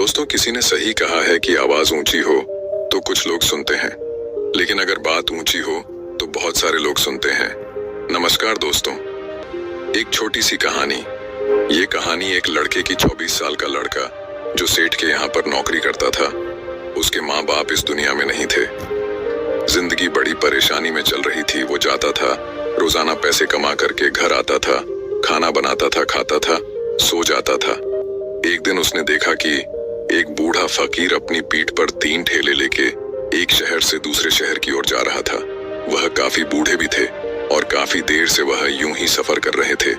दोस्तों, किसी ने सही कहा है कि आवाज ऊंची हो तो कुछ लोग सुनते हैं, लेकिन अगर बात ऊंची हो तो बहुत सारे लोग सुनते हैं। नमस्कार दोस्तों, एक छोटी सी कहानी। ये कहानी एक लड़के की 24 साल का लड़का जो सेठ के यहाँ पर नौकरी करता था। उसके माँ बाप इस दुनिया में नहीं थे। जिंदगी बड़ी परेशानी में चल रही थी। वो जाता था, रोजाना पैसे कमा करके घर आता था, खाना बनाता था, खाता था, सो जाता था। एक दिन उसने देखा कि एक बूढ़ा फकीर अपनी पीठ पर 3 ठेले लेके एक शहर से दूसरे शहर की ओर जा रहा था। वह काफी बूढ़े भी थे और काफी देर से वह यूं ही सफर कर रहे थे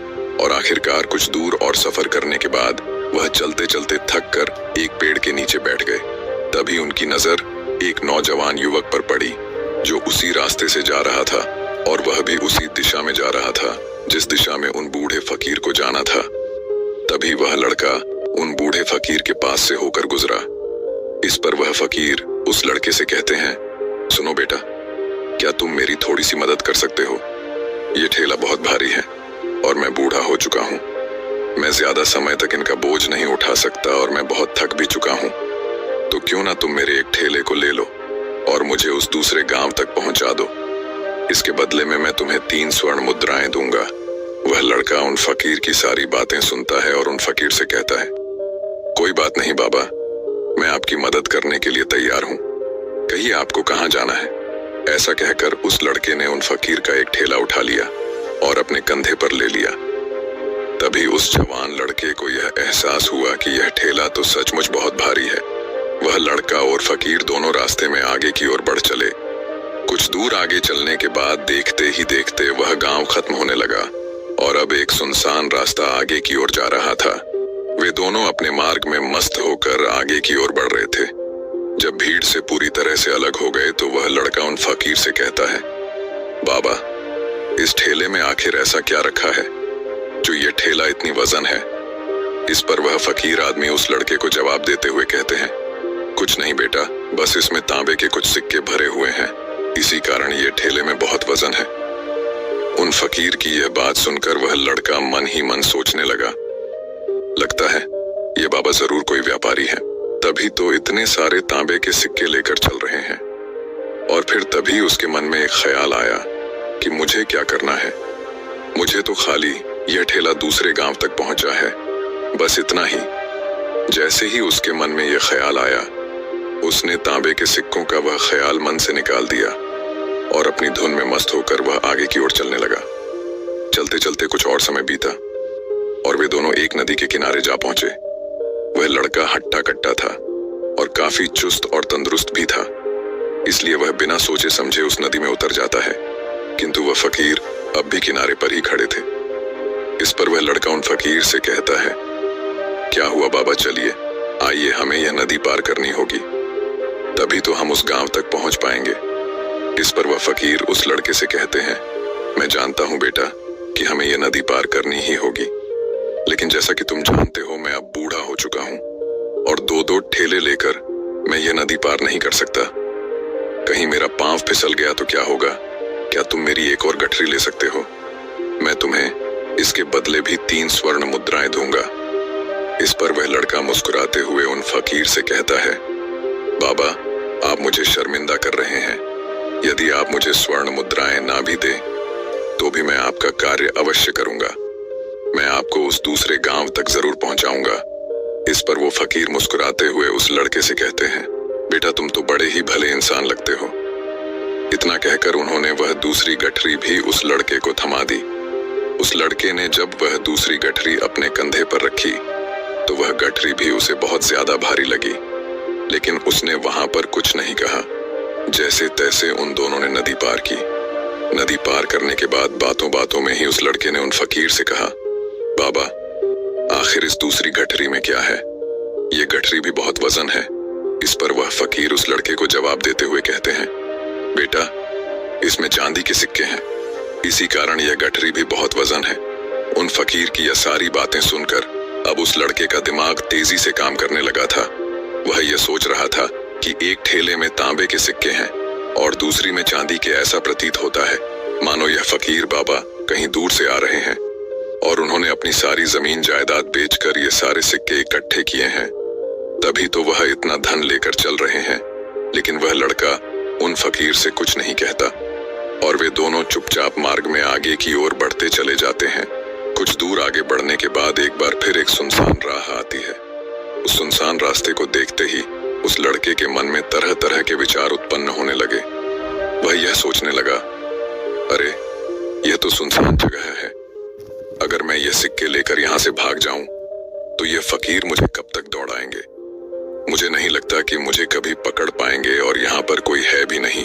और आखिरकार कुछ दूर और सफर करने के बाद वह चलते चलते थक कर एक पेड़ के नीचे बैठ गए। तभी उनकी नजर एक नौजवान युवक पर पड़ी जो उसी रास्ते से जा रहा था और वह भी उसी दिशा में जा रहा था जिस दिशा में उन बूढ़े फकीर को जाना था। तभी वह लड़का उन बूढ़े फकीर के पास से होकर गुजरा। इस पर वह फकीर उस लड़के से कहते हैं, सुनो बेटा, क्या तुम मेरी थोड़ी सी मदद कर सकते हो? ये ठेला बहुत भारी है और मैं बूढ़ा हो चुका हूँ। मैं ज्यादा समय तक इनका बोझ नहीं उठा सकता और मैं बहुत थक भी चुका हूँ। तो क्यों ना तुम मेरे एक ठेले को ले लो और मुझे उस दूसरे गांव तक पहुंचा दो। इसके बदले में मैं तुम्हें 3 स्वर्ण मुद्राएं दूंगा। वह लड़का उन फकीर की सारी बातें सुनता है और उन फकीर से कहता है, कोई बात नहीं बाबा, मैं आपकी मदद करने के लिए तैयार हूँ। कहिए आपको कहाँ जाना है? ऐसा कहकर उस लड़के ने उन फकीर का एक ठेला उठा लिया और अपने कंधे पर ले लिया। तभी उस जवान लड़के को यह एहसास हुआ कि यह ठेला तो सचमुच बहुत भारी है। वह लड़का और फकीर दोनों रास्ते में आगे की ओर बढ़ चले। कुछ दूर आगे चलने के बाद देखते ही देखते वह गांव खत्म होने लगा और अब एक सुनसान रास्ता आगे की ओर जा रहा था। वे दोनों अपने मार्ग में मस्त होकर आगे की ओर बढ़ रहे थे। जब भीड़ से पूरी तरह से अलग हो गए तो वह लड़का उन फकीर से कहता है, बाबा, इस ठेले में आखिर ऐसा क्या रखा है जो ये ठेला इतनी वजन है? इस पर वह फकीर आदमी उस लड़के को जवाब देते हुए कहते हैं, कुछ नहीं बेटा, बस इसमें तांबे के कुछ सिक्के भरे हुए हैं, इसी कारण ये ठेले में बहुत वजन है। उन फकीर की यह बात सुनकर वह लड़का मन ही मन सोचने लगा, लगता है ये बाबा जरूर कोई व्यापारी है, तभी तो इतने सारे तांबे के सिक्के लेकर चल रहे हैं। और फिर तभी उसके मन में एक ख्याल आया कि मुझे क्या करना है। मुझे तो खाली यह ठेला दूसरे गांव तक पहुंचा है, बस इतना ही। जैसे ही उसके मन में यह ख्याल आया, उसने तांबे के सिक्कों का वह ख्याल मन से निकाल दिया और अपनी धुन में मस्त होकर वह आगे की ओर चलने लगा। चलते चलते कुछ और समय बीता और वे दोनों एक नदी के किनारे जा पहुंचे। वह लड़का हट्टा कट्टा था और काफी चुस्त और तंदुरुस्त भी था, इसलिए वह बिना सोचे समझे उस नदी में उतर जाता है, किंतु वह फकीर अब भी किनारे पर ही खड़े थे। इस पर वह लड़का उन फकीर से कहता है, क्या हुआ बाबा, चलिए आइए, हमें यह नदी पार करनी होगी, तभी तो हम उस गांव तक पहुंच पाएंगे। इस पर वह फकीर उस लड़के से कहते हैं, मैं जानता हूं बेटा कि हमें यह नदी पार करनी ही होगी, लेकिन जैसा कि तुम जानते हो मैं अब बूढ़ा हो चुका हूं और 2-2 ठेले लेकर मैं यह नदी पार नहीं कर सकता। कहीं मेरा पांव फिसल गया तो क्या होगा? क्या तुम मेरी एक और गठरी ले सकते हो? मैं तुम्हें इसके बदले भी 3 स्वर्ण मुद्राएं दूंगा। इस पर वह लड़का मुस्कुराते हुए उन फकीर से कहता है, बाबा, आप मुझे शर्मिंदा कर रहे हैं। यदि आप मुझे स्वर्ण मुद्राएं ना भी दें तो भी मैं आपका कार्य अवश्य करूंगा। मैं आपको उस दूसरे गांव तक जरूर पहुंचाऊंगा। इस पर वो फकीर मुस्कुराते हुए उस लड़के से कहते हैं, बेटा, तुम तो बड़े ही भले इंसान लगते हो। इतना कहकर उन्होंने वह दूसरी गठरी भी उस लड़के को थमा दी। उस लड़के ने जब वह दूसरी गठरी अपने कंधे पर रखी तो वह गठरी भी उसे बहुत ज्यादा भारी लगी, लेकिन उसने वहां पर कुछ नहीं कहा। जैसे तैसे उन दोनों ने नदी पार की। नदी पार करने के बाद बातों बातों में ही उस लड़के ने उन फकीर से कहा, बाबा, आखिर इस दूसरी गठरी में क्या है? ये गठरी भी बहुत वजन है। इस पर वह फकीर उस लड़के को जवाब देते हुए कहते हैं, बेटा, इसमें चांदी के सिक्के हैं, इसी कारण यह गठरी भी बहुत वजन है। उन फकीर की यह सारी बातें सुनकर अब उस लड़के का दिमाग तेजी से काम करने लगा था। वह यह सोच रहा था कि एक ठेले में तांबे के सिक्के हैं और दूसरी में चांदी के। ऐसा प्रतीत होता है मानो यह फकीर बाबा कहीं दूर से आ रहे हैं और उन्होंने अपनी सारी जमीन जायदाद बेचकर ये सारे सिक्के इकट्ठे किए हैं। तभी तो वह इतना धन लेकर चल रहे हैं, लेकिन वह लड़का उन फकीर से कुछ नहीं कहता और वे दोनों चुपचाप मार्ग में आगे की ओर बढ़ते चले जाते हैं। कुछ दूर आगे बढ़ने के बाद एक बार फिर एक सुनसान राह आती है। उस सुनसान रास्ते को देखते ही उस लड़के के मन में तरह तरह के विचार उत्पन्न होने लगे। वह यह सोचने लगा, अरे यह तो सुनसान जगह है। अगर मैं ये सिक्के लेकर यहाँ से भाग जाऊं तो ये फकीर मुझे कब तक दौड़ाएंगे। मुझे नहीं लगता कि मुझे कभी पकड़ पाएंगे और यहाँ पर कोई है भी नहीं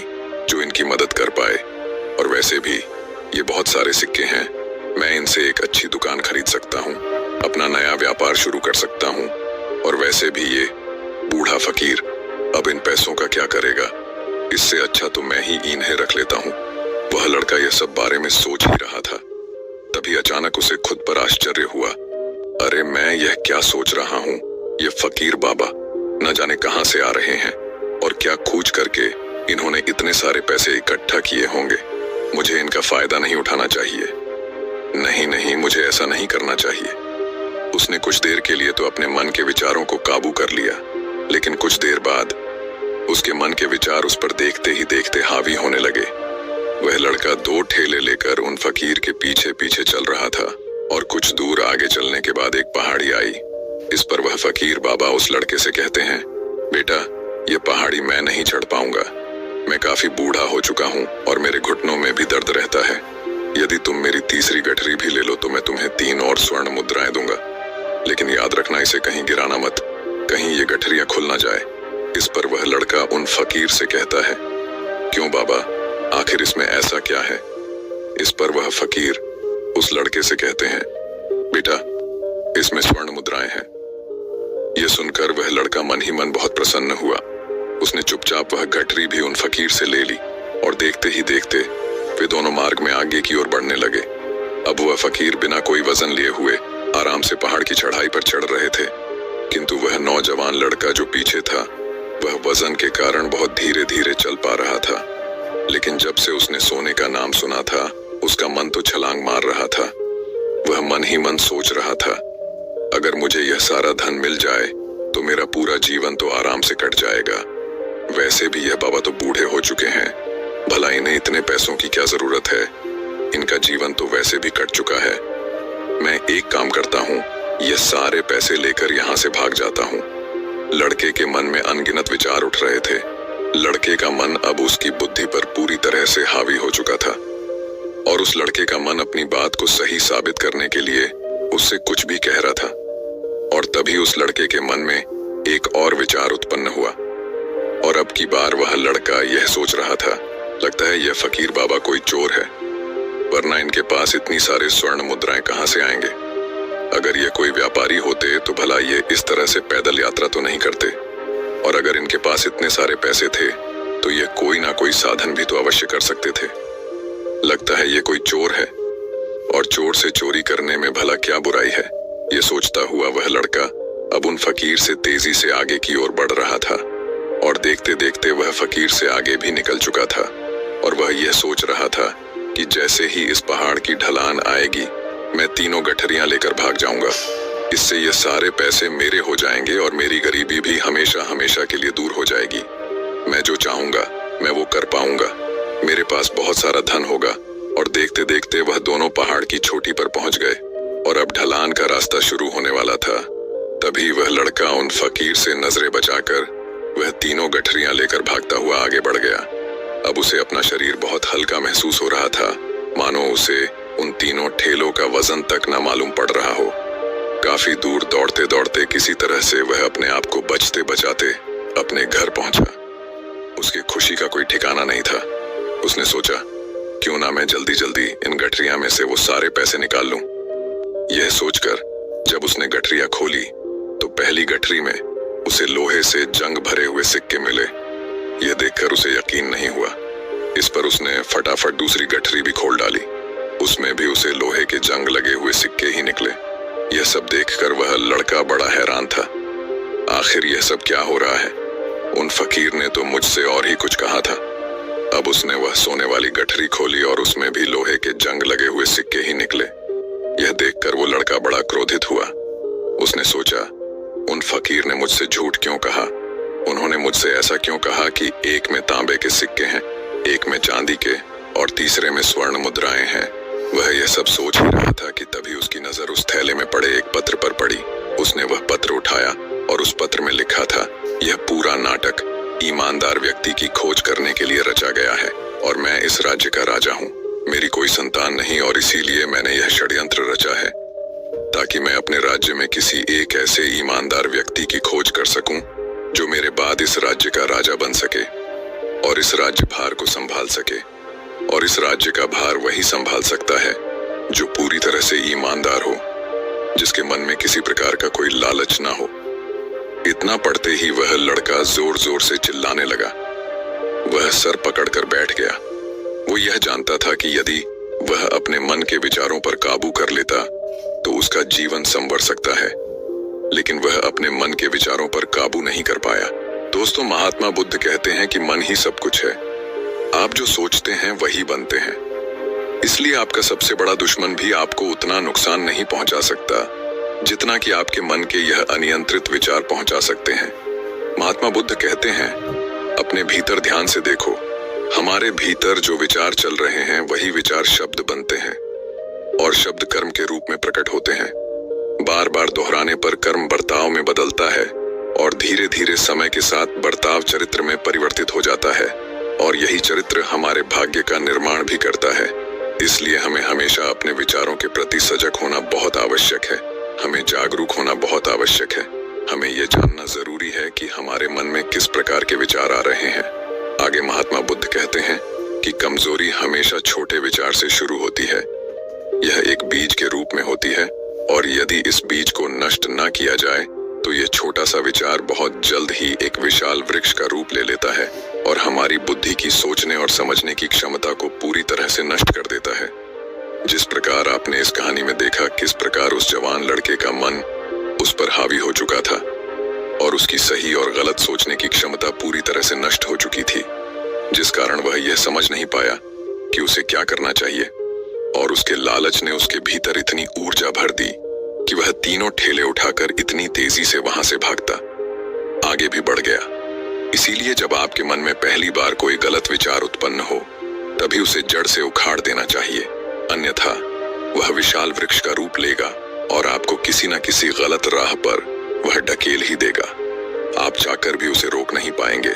जो इनकी मदद कर पाए। और वैसे भी ये बहुत सारे सिक्के हैं, मैं इनसे एक अच्छी दुकान खरीद सकता हूँ, अपना नया व्यापार शुरू कर सकता हूँ। और वैसे भी ये बूढ़ा फकीर अब इन पैसों का क्या करेगा, इससे अच्छा तो मैं ही इन्हें रख लेता हूँ। वह लड़का यह सब बारे में सोच ही रहा था, तभी अचानक उसे खुद पर आश्चर्य हुआ। अरे मैं यह क्या सोच रहा हूँ, ये फकीर बाबा न जाने कहां से आ रहे हैं और क्या खोज करके इन्होंने इतने सारे पैसे इकट्ठा किए होंगे। मुझे इनका फायदा नहीं उठाना चाहिए। नहीं नहीं, मुझे ऐसा नहीं करना चाहिए। उसने कुछ देर के लिए तो अपने मन के विचारों को काबू कर लिया, लेकिन कुछ देर बाद उसके मन के विचार उस पर देखते ही देखते हावी होने लगे। वह लड़का 2 ठेले लेकर उन फकीर के पीछे पीछे चल रहा था और कुछ दूर आगे चलने के बाद एक पहाड़ी आई। इस पर वह फकीर बाबा उस लड़के से कहते हैं, बेटा ये पहाड़ी मैं नहीं चढ़ पाऊंगा। मैं काफी बूढ़ा हो चुका हूँ और मेरे घुटनों में भी दर्द रहता है। यदि तुम मेरी तीसरी गठरी भी ले लो तो मैं तुम्हें 3 और स्वर्ण मुद्राएं दूंगा, लेकिन याद रखना इसे कहीं गिराना मत, कहीं ये गठरियां खुल ना जाए। इस पर वह लड़का उन फकीर से कहता है, क्यों बाबा, आखिर इसमें ऐसा क्या है। इस पर वह फकीर उस लड़के से कहते हैं, बेटा इसमें स्वर्ण मुद्राएं हैं। यह सुनकर वह लड़का मन ही मन बहुत प्रसन्न हुआ। उसने चुपचाप वह गठरी भी उन फकीर से ले ली और देखते ही देखते वे दोनों मार्ग में आगे की ओर बढ़ने लगे। अब वह फकीर बिना कोई वजन लिए हुए आराम से पहाड़ की चढ़ाई पर चढ़ रहे थे, किंतु वह नौजवान लड़का जो पीछे था वह वजन के कारण बहुत धीरे धीरे चल पा रहा था। लेकिन जब से उसने सोने का नाम सुना था उसका मन तो छलांग मार रहा था। वह मन ही मन सोच रहा था, अगर मुझे यह सारा धन मिल जाए तो मेरा पूरा जीवन तो आराम से कट जाएगा। वैसे भी यह बाबा तो बूढ़े हो चुके हैं, भला इन्हें इतने पैसों की क्या जरूरत है, इनका जीवन तो वैसे भी कट चुका है। मैं एक काम करता हूँ, ये सारे पैसे लेकर यहाँ से भाग जाता हूँ। लड़के के मन में अनगिनत विचार उठ रहे थे। लड़के का मन अब उसकी बुद्धि पर पूरी तरह से हावी हो चुका था और उस लड़के का मन अपनी बात को सही साबित करने के लिए उससे कुछ भी कह रहा था। और तभी उस लड़के के मन में एक और विचार उत्पन्न हुआ और अब की बार वह लड़का यह सोच रहा था, लगता है यह फकीर बाबा कोई चोर है, वरना इनके पास इतनी सारे स्वर्ण मुद्राएं कहां से आएंगे। अगर ये कोई व्यापारी होते तो भला ये इस तरह से पैदल यात्रा तो नहीं करते, और अगर इनके पास इतने सारे पैसे थे तो ये कोई ना कोई साधन भी तो अवश्य कर सकते थे। लगता है ये कोई चोर है और चोर से चोरी करने में भला क्या बुराई है। ये सोचता हुआ वह लड़का अब उन फकीर से तेजी से आगे की ओर बढ़ रहा था और देखते देखते वह फकीर से आगे भी निकल चुका था। और वह यह सोच रहा था कि जैसे ही इस पहाड़ की ढलान आएगी मैं 3 गठरियां लेकर भाग जाऊंगा। इससे ये सारे पैसे मेरे हो जाएंगे और मेरी गरीबी भी हमेशा हमेशा के लिए दूर हो जाएगी। मैं जो चाहूंगा मैं वो कर पाऊंगा, मेरे पास बहुत सारा धन होगा। और देखते देखते वह दोनों पहाड़ की चोटी पर पहुंच गए और अब ढलान का रास्ता शुरू होने वाला था। तभी वह लड़का उन फकीर से नजरें बचाकर वह 3 गठरियां लेकर भागता हुआ आगे बढ़ गया। अब उसे अपना शरीर बहुत हल्का महसूस हो रहा था, मानो उसे उन 3 ठेलों का वजन तक न मालूम पड़ रहा हो। काफी दूर दौड़ते दौड़ते किसी तरह से वह अपने आप को बचते बचाते अपने घर पहुंचा। उसकी खुशी का कोई ठिकाना नहीं था। उसने सोचा, क्यों ना मैं जल्दी जल्दी इन गठरियां में से वो सारे पैसे निकाल लूं। यह सोचकर जब उसने गठरियां खोली तो पहली गठरी में उसे लोहे से जंग भरे हुए सिक्के मिले। यह देखकर उसे यकीन नहीं हुआ। इस पर उसने फटाफट दूसरी गठरी भी खोल डाली, उसमें भी उसे लोहे के जंग लगे हुए सिक्के ही निकले। यह सब देखकर वह लड़का बड़ा हैरान था। आखिर यह सब क्या हो रहा है? उन फकीर ने तो मुझसे और ही कुछ कहा था। अब उसने वह सोने वाली गठरी खोली और उसमें भी लोहे के जंग लगे हुए सिक्के ही निकले। यह देखकर वो लड़का बड़ा क्रोधित हुआ। उसने सोचा, उन फकीर ने मुझसे झूठ क्यों कहा? उन्होंने मुझसे ऐसा क्यों कहा कि एक में तांबे के सिक्के हैं, एक में चांदी के और तीसरे में स्वर्ण मुद्राएं हैं? वह यह सब सोच ही रहा था कि तभी उसकी नजर उस थैले में पड़े एक पत्र पर पड़ी। उसने वह पत्र उठाया और उस पत्र में लिखा था, यह पूरा नाटक ईमानदार व्यक्ति की खोज करने के लिए रचा गया है और मैं इस राज्य का राजा हूँ। मेरी कोई संतान नहीं और इसीलिए मैंने यह षड्यंत्र रचा है ताकि मैं अपने राज्य में किसी एक ऐसे ईमानदार व्यक्ति की खोज कर सकूं जो मेरे बाद इस राज्य का राजा बन सके और इस राज्य भार को संभाल सके। और इस राज्य का भार वही संभाल सकता है जो पूरी तरह से ईमानदार हो, जिसके मन में किसी प्रकार का कोई लालच ना हो। इतना पढ़ते ही वह लड़का जोर जोर से चिल्लाने लगा। वह सर पकड़कर बैठ गया। वो यह जानता था कि यदि वह अपने मन के विचारों पर काबू कर लेता तो उसका जीवन संवर सकता है, लेकिन वह अपने मन के विचारों पर काबू नहीं कर पाया। दोस्तों, महात्मा बुद्ध कहते हैं कि मन ही सब कुछ है। आप जो सोचते हैं वही बनते हैं। इसलिए आपका सबसे बड़ा दुश्मन भी आपको उतना नुकसान नहीं पहुंचा सकता जितना कि आपके मन के यह अनियंत्रित विचार पहुंचा सकते हैं। महात्मा बुद्ध कहते हैं, अपने भीतर ध्यान से देखो। हमारे भीतर जो विचार चल रहे हैं वही विचार शब्द बनते हैं और शब्द कर्म के रूप में प्रकट होते हैं। बार बार दोहराने पर कर्म बर्ताव में बदलता है और धीरे धीरे समय के साथ बर्ताव चरित्र में परिवर्तित हो जाता है और यही चरित्र हमारे भाग्य का निर्माण भी करता है। इसलिए हमें हमेशा अपने विचारों के प्रति सजग होना बहुत आवश्यक है। हमें जागरूक होना बहुत आवश्यक है। हमें यह जानना जरूरी है कि हमारे मन में किस प्रकार के विचार आ रहे हैं। आगे महात्मा बुद्ध कहते हैं कि कमजोरी हमेशा छोटे विचार से शुरू होती है। यह एक बीज के रूप में होती है और यदि इस बीज को नष्ट न किया जाए तो यह छोटा सा विचार बहुत जल्द ही एक विशाल वृक्ष का रूप ले लेता है और हमारी बुद्धि की सोचने और समझने की क्षमता को पूरी तरह से नष्ट कर देता है। जिस प्रकार आपने इस कहानी में देखा किस प्रकार उस जवान लड़के का मन उस पर हावी हो चुका था और उसकी सही और गलत सोचने की क्षमता पूरी तरह से नष्ट हो चुकी थी, जिस कारण वह यह समझ नहीं पाया कि उसे क्या करना चाहिए और उसके लालच ने उसके भीतर इतनी ऊर्जा भर दी कि वह तीनों ठेले उठाकर इतनी तेजी से वहां से भागता आगे भी बढ़ गया। इसीलिए जब आपके मन में पहली बार कोई गलत विचार उत्पन्न हो तभी उसे जड़ से उखाड़ देना चाहिए, अन्यथा वह विशाल वृक्ष का रूप लेगा और आपको किसी न किसी गलत राह पर वह ढकेल ही देगा। आप चाहकर भी उसे रोक नहीं पाएंगे।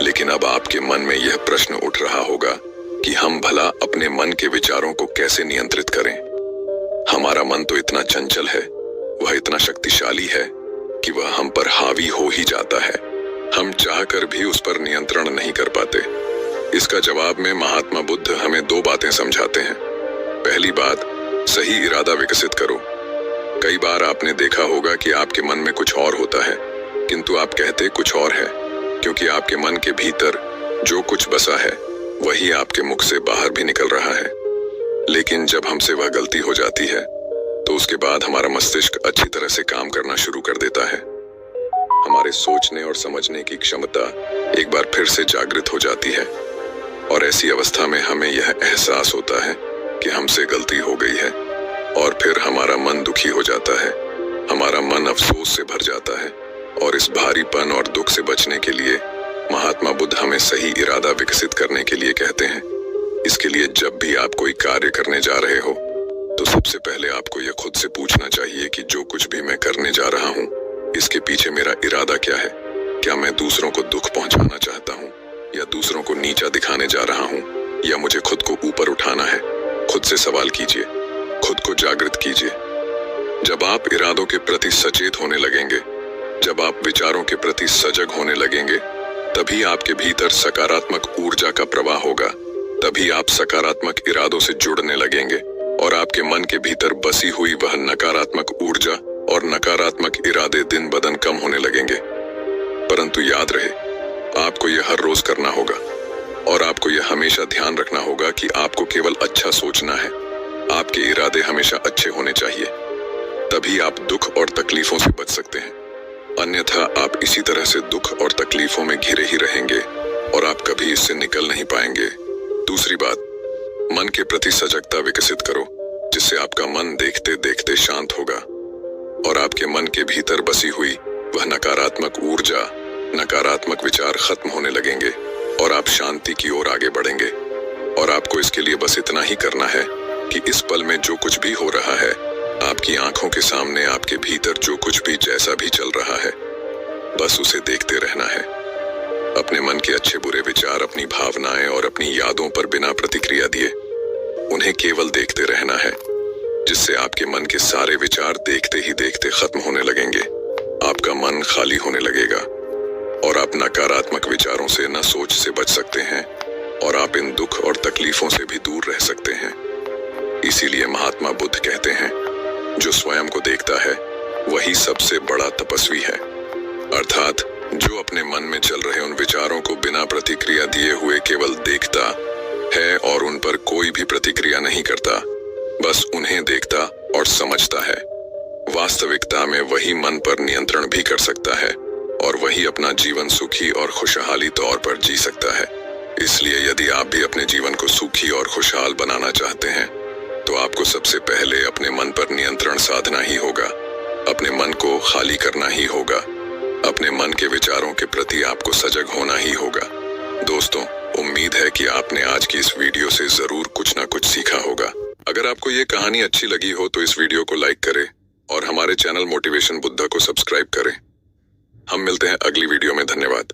लेकिन अब आपके मन में यह प्रश्न उठ रहा होगा कि हम भला अपने मन के विचारों को कैसे नियंत्रित करें। हमारा मन तो इतना चंचल है, वह इतना शक्तिशाली है कि वह हम पर हावी हो ही जाता है। हम चाहकर भी उस पर नियंत्रण नहीं कर पाते। इसका जवाब में महात्मा बुद्ध हमें दो बातें समझाते हैं। पहली बात, सही इरादा विकसित करो। कई बार आपने देखा होगा कि आपके मन में कुछ और होता है किंतु आप कहते कुछ और है, क्योंकि आपके मन के भीतर जो कुछ बसा है वही आपके मुख से बाहर भी निकल रहा है। लेकिन जब हमसे वह गलती हो जाती है तो उसके बाद हमारा मस्तिष्क अच्छी तरह से काम करना शुरू कर देता है। हमारे सोचने और समझने की क्षमता एक बार फिर से जागृत हो जाती है और ऐसी अवस्था में हमें यह एहसास होता है कि हमसे गलती हो गई है और फिर हमारा मन दुखी हो जाता है। हमारा मन अफसोस से भर जाता है और इस भारीपन और दुख से बचने के लिए महात्मा बुद्ध हमें सही इरादा विकसित करने के लिए कहते हैं। इसके लिए जब भी आप कोई कार्य करने जा रहे हो तो सबसे पहले आपको यह खुद से पूछना चाहिए कि जो कुछ भी मैं करने जा रहा हूँ इसके पीछे मेरा इरादा क्या है। क्या मैं दूसरों को दुख पहुंचाना चाहता हूँ या दूसरों को नीचा दिखाने जा रहा हूँ या मुझे खुद को ऊपर उठाना है। खुद से सवाल कीजिए, खुद को जागृत कीजिए। जब आप इरादों के प्रति सचेत होने लगेंगे, जब आप विचारों के प्रति सजग होने लगेंगे, तभी आपके भीतर सकारात्मक ऊर्जा का प्रवाह होगा। तभी आप सकारात्मक इरादों से जुड़ने लगेंगे और आपके मन के भीतर बसी हुई वह नकारात्मक ऊर्जा और नकारात्मक इरादे दिन ब दिन कम होने लगेंगे। परंतु याद रहे, आपको यह हर रोज करना होगा और आपको यह हमेशा ध्यान रखना होगा कि आपको केवल अच्छा सोचना है। आपके इरादे हमेशा अच्छे होने चाहिए, तभी आप दुख और तकलीफों से बच सकते हैं। अन्यथा आप इसी तरह से दुख और तकलीफों में घिरे ही रहेंगे और आप कभी इससे निकल नहीं पाएंगे। दूसरी बात, मन के प्रति सजगता विकसित करो, जिससे आपका मन देखते देखते शांत होगा और आपके मन के भीतर बसी हुई वह नकारात्मक ऊर्जा, नकारात्मक विचार खत्म होने लगेंगे और आप शांति की ओर आगे बढ़ेंगे। और आपको इसके लिए बस इतना ही करना है कि इस पल में जो कुछ भी हो रहा है, आपकी आंखों के सामने आपके भीतर जो कुछ भी जैसा भी चल रहा है, बस उसे देखते रहना है। अपने मन के अच्छे बुरे विचार, अपनी भावनाएं और अपनी यादों पर बिना प्रतिक्रिया दिए उन्हें केवल देखते रहना है, जिससे आपके मन के सारे विचार देखते ही देखते खत्म होने लगेंगे। आपका मन खाली होने लगेगा और आप नकारात्मक विचारों से न सोच से बच सकते हैं और आप इन दुख और तकलीफों से भी दूर रह सकते हैं। इसीलिए महात्मा बुद्ध कहते हैं, जो स्वयं को देखता है वही सबसे बड़ा तपस्वी है। अर्थात जो अपने मन में चल रहे उन विचारों को बिना प्रतिक्रिया दिए हुए केवल देखता है और उन पर कोई भी प्रतिक्रिया नहीं करता, बस उन्हें देखता और समझता है, वास्तविकता में वही मन पर नियंत्रण भी कर सकता है और वही अपना जीवन सुखी और खुशहाली तौर पर जी सकता है। इसलिए यदि आप भी अपने जीवन को सुखी और खुशहाल बनाना चाहते हैं, तो आपको सबसे पहले अपने मन पर नियंत्रण साधना ही होगा, अपने मन को खाली करना ही होगा, अपने मन के विचारों के प्रति आपको सजग होना ही होगा। दोस्तों, उम्मीद है कि आपने आज की इस वीडियो से जरूर कुछ ना कुछ सीखा होगा। अगर आपको ये कहानी अच्छी लगी हो तो इस वीडियो को लाइक करें और हमारे चैनल मोटिवेशन बुद्धा को सब्सक्राइब करें। हम मिलते हैं अगली वीडियो में। धन्यवाद।